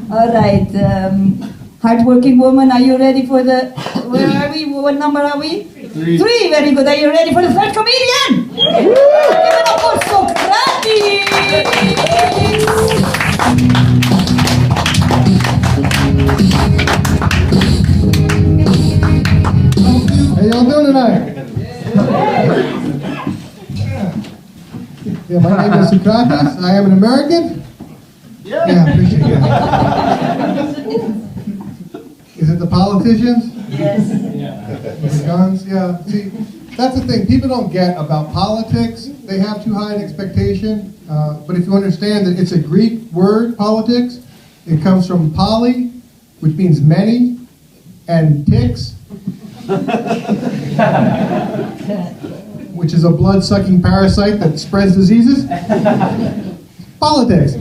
All right. Hardworking woman, are you ready for the... Where are we? What number are we? 3. Very good. Are you ready for the third comedian? Give it up for Socrates! How y'all doing tonight? Yeah, my name is Socrates. I am an American. Yeah, I appreciate that. Is it the politicians? Yes. The guns? Yeah. See, that's the thing. People don't get about politics. They have too high an expectation. But if you understand that it's a Greek word, politics, it comes from poly, which means many, and ticks, which is a blood-sucking parasite that spreads diseases. Politics.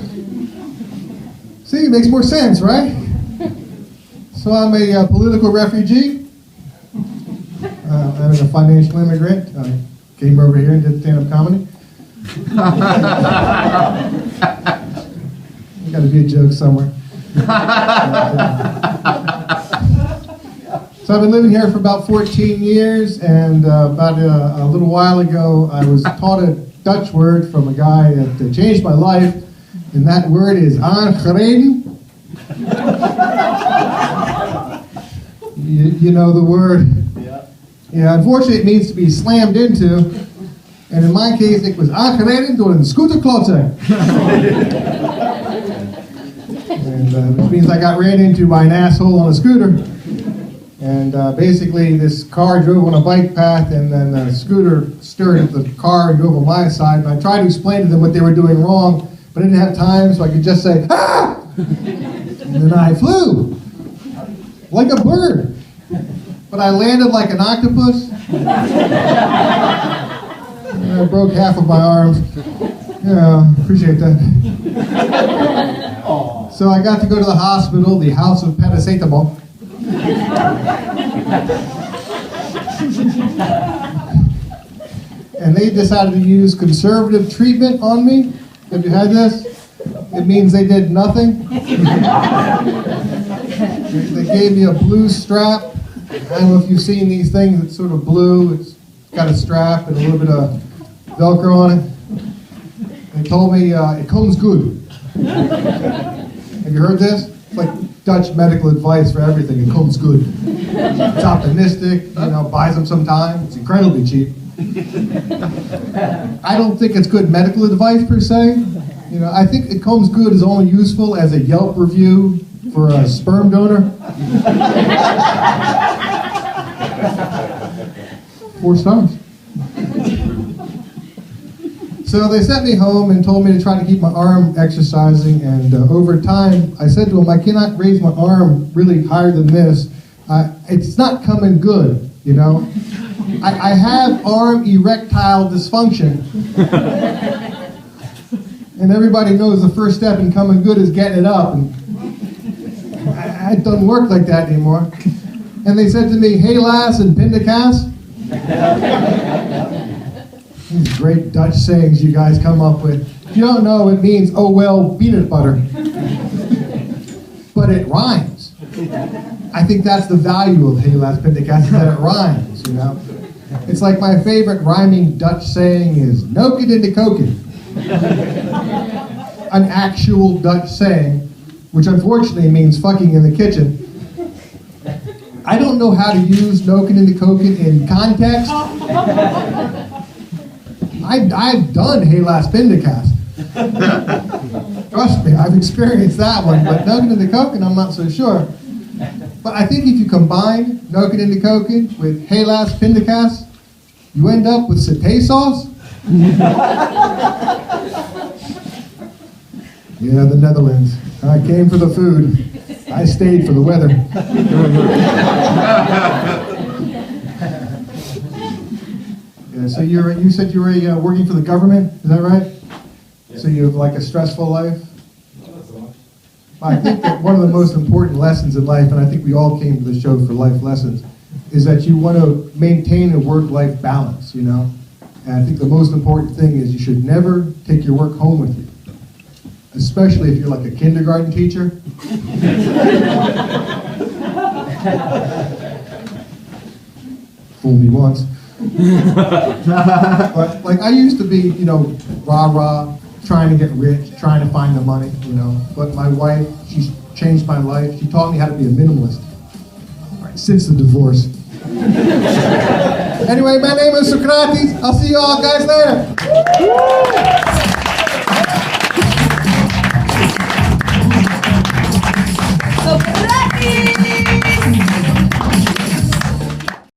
See, it makes more sense, right? So I'm a political refugee. I'm a financial immigrant. I came over here and did stand-up comedy. There's got to be a joke somewhere. So I've been living here for about 14 years, and about a little while ago, I was taught a Dutch word from a guy that changed my life, and that word is aangereden. You know the word. Yeah, unfortunately it means to be slammed into, and in my case it was aangereden door een scooterklotser. And which means I got ran into by an asshole on a scooter. And basically this car drove on a bike path, and then the scooter steered the car and drove on my side, and I tried to explain to them what they were doing wrong, but I didn't have time, so I could just say, ah! And then I flew like a bird. But I landed like an octopus. And I broke half of my arms. Yeah, appreciate that. So I got to go to the hospital, the House of Paracetamol. And they decided to use conservative treatment on me. Have you had this? It means they did nothing. They gave me a blue strap. I don't know if you've seen these things. It's sort of blue. It's got a strap and a little bit of Velcro on it. They told me it comes good. Have you heard this? It's like Dutch medical advice for everything. It comes good. It's optimistic. Buys them sometime. It's incredibly cheap. I don't think it's good medical advice per se. I think it comes good is only useful as a Yelp review for a sperm donor. 4 stars. So they sent me home and told me to try to keep my arm exercising, and over time I said to them, I cannot raise my arm really higher than this. It's not coming good, I have arm erectile dysfunction. And everybody knows the first step in coming good is getting it up. And it doesn't work like that anymore. And they said to me, hey lass and pindakaas. These great Dutch sayings you guys come up with. If you don't know, it means, oh well, peanut butter. But it rhymes. I think that's the value of hey lass pindakaas, is that it rhymes, It's like my favorite rhyming Dutch saying is, noken in de koken. An actual Dutch saying, which unfortunately means fucking in the kitchen. I don't know how to use noken in de koken in context. I've done helaas pindakaas. Trust me, I've experienced that one, but noken in de koken, I'm not so sure. But I think if you combine noken in de koken with helaas pindakaas, you end up with satay sauce. Yeah, the Netherlands. I came for the food. I stayed for the weather. Yeah, so you said you were working for the government, is that right? Yeah. So you have like a stressful life? I think that one of the most important lessons in life, and I think we all came to the show for life lessons, is that you want to maintain a work-life balance, And I think the most important thing is you should never take your work home with you. especially if you're like a kindergarten teacher. Fool me once. But like I used to be, rah-rah, trying to get rich, trying to find the money, But my wife, she's changed my life. She taught me how to be a minimalist. Since the divorce. Anyway, my name is Socrates. I'll see you all guys later.